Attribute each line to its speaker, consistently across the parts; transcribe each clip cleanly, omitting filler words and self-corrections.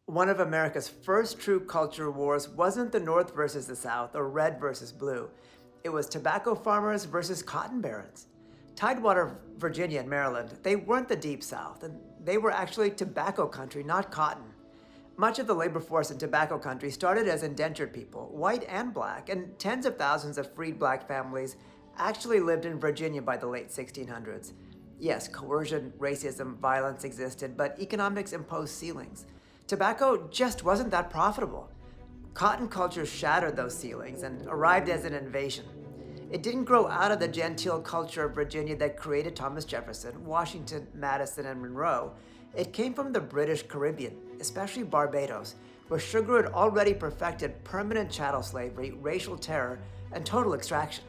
Speaker 1: One of America's first true culture wars wasn't the North versus the South or red versus blue. It was tobacco farmers versus cotton barons. Tidewater, Virginia, and Maryland, they weren't the Deep South, and they were actually tobacco country, not cotton. Much of the labor force in tobacco country started as indentured people, white and black, and tens of thousands of freed black families actually lived in Virginia by the late 1600s. Yes, coercion, racism, violence existed, but economics imposed ceilings. Tobacco just wasn't that profitable. Cotton culture shattered those ceilings and arrived as an invasion. It didn't grow out of the genteel culture of Virginia that created Thomas Jefferson, Washington, Madison, and Monroe. It came from the British Caribbean, especially Barbados, where sugar had already perfected permanent chattel slavery, racial terror, and total extraction.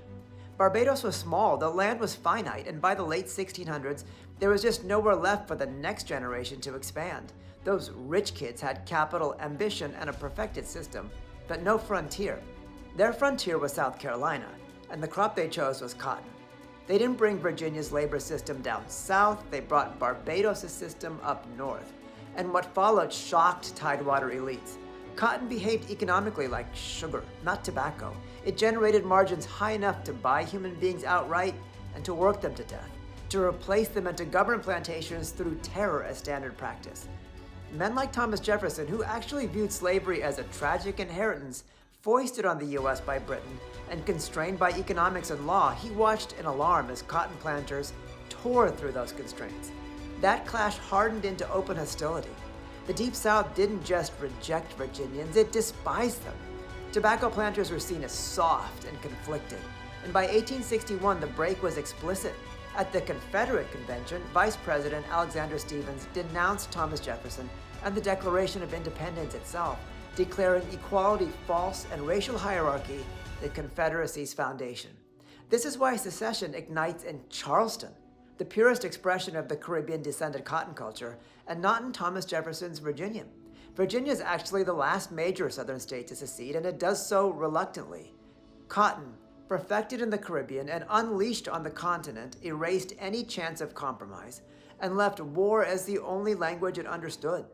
Speaker 1: Barbados was small, the land was finite, and by the late 1600s, there was just nowhere left for the next generation to expand. Those rich kids had capital, ambition, and a perfected system, but no frontier. Their frontier was South Carolina, and the crop they chose was cotton. They didn't bring Virginia's labor system down south, they brought Barbados' system up north. And what followed shocked Tidewater elites. Cotton behaved economically like sugar, not tobacco. It generated margins high enough to buy human beings outright and to work them to death, to replace them and to govern plantations through terror as standard practice. Men like Thomas Jefferson, who actually viewed slavery as a tragic inheritance foisted on the U.S. by Britain and constrained by economics and law, he watched in alarm as cotton planters tore through those constraints. That clash hardened into open hostility. The Deep South didn't just reject Virginians, it despised them. Tobacco planters were seen as soft and conflicted, and by 1861 the break was explicit. At the Confederate Convention, Vice President Alexander Stephens denounced Thomas Jefferson and the Declaration of Independence itself, declaring equality false and racial hierarchy the Confederacy's foundation. This is why secession ignites in Charleston, the purest expression of the Caribbean-descended cotton culture, and not in Thomas Jefferson's Virginia. Virginia is actually the last major southern state to secede, and it does so reluctantly. Cotton, perfected in the Caribbean and unleashed on the continent, erased any chance of compromise and left war as the only language it understood.